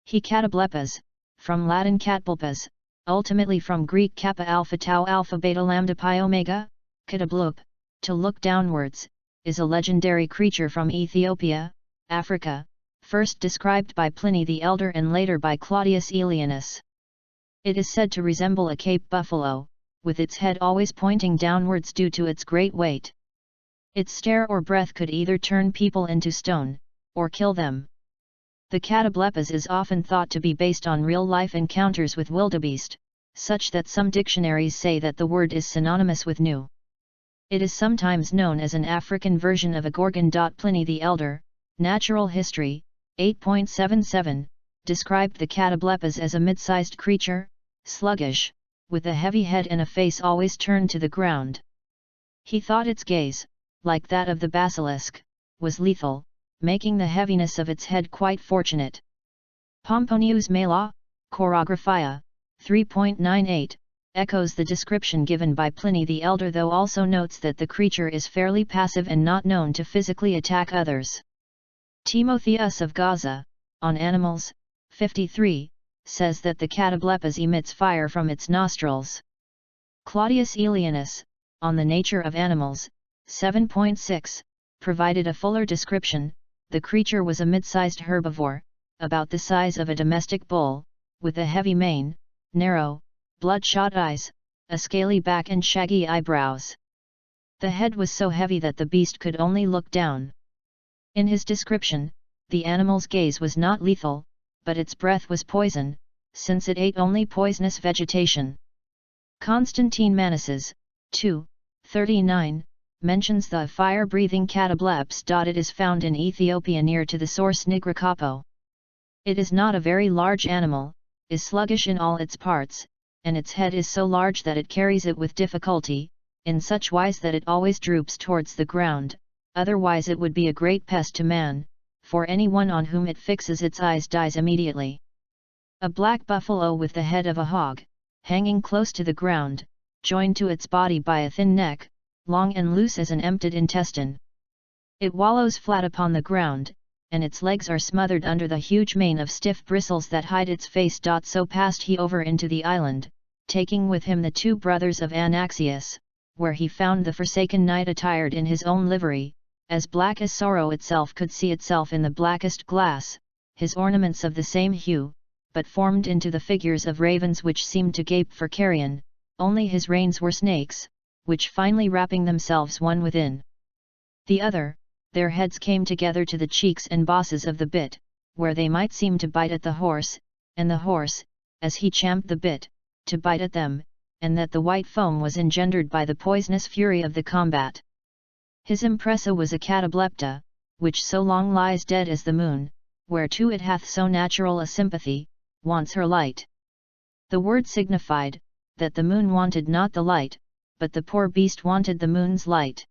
He Catoblepas, from Latin catoblepas, ultimately from Greek kappa alpha tau alpha beta lambda pi omega, Catoblepa, to look downwards, is a legendary creature from Ethiopia, Africa, first described by Pliny the Elder and later by Claudius Aelianus. It is said to resemble a Cape buffalo, with its head always pointing downwards due to its great weight. Its stare or breath could either turn people into stone, or kill them. The Catoblepas is often thought to be based on real-life encounters with wildebeest, such that some dictionaries say that the word is synonymous with new. It is sometimes known as an African version of a gorgon. Pliny the Elder, Natural History, 8.77, described the Catoblepas as a mid-sized creature, sluggish, with a heavy head and a face always turned to the ground. He thought its gaze, like that of the basilisk, was lethal, making the heaviness of its head quite fortunate. Pomponius Mela, Choreographia, 3.98, echoes the description given by Pliny the Elder, though also notes that the creature is fairly passive and not known to physically attack others. Timotheus of Gaza, on Animals, 53, says that the Catoblepas emits fire from its nostrils. Claudius Aelianus, on the Nature of Animals, 7.6, provided a fuller description. The creature was a mid-sized herbivore, about the size of a domestic bull, with a heavy mane, narrow, bloodshot eyes, a scaly back and shaggy eyebrows. The head was so heavy that the beast could only look down. In his description, the animal's gaze was not lethal, but its breath was poison, since it ate only poisonous vegetation. Constantine Manises, 2:39, mentions the fire-breathing Catobleps. It is found in Ethiopia near to the source Nigrakapo. It is not a very large animal, is sluggish in all its parts, and its head is so large that it carries it with difficulty, in such wise that it always droops towards the ground, otherwise it would be a great pest to man, for anyone on whom it fixes its eyes dies immediately. A black buffalo with the head of a hog, hanging close to the ground, joined to its body by a thin neck, long and loose as an emptied intestine. It wallows flat upon the ground, and its legs are smothered under the huge mane of stiff bristles that hide its face. So passed he over into the island, taking with him the two brothers of Anaxius, where he found the forsaken knight attired in his own livery, as black as sorrow itself could see itself in the blackest glass, his ornaments of the same hue, but formed into the figures of ravens which seemed to gape for carrion, only his reins were snakes, which finally wrapping themselves one within the other, their heads came together to the cheeks and bosses of the bit, where they might seem to bite at the horse, and the horse, as he champed the bit, to bite at them, and that the white foam was engendered by the poisonous fury of the combat. His impressa was a Catoblepta, which so long lies dead as the moon, whereto it hath so natural a sympathy, wants her light. The word signified, that the moon wanted not the light, but the poor beast wanted the moon's light.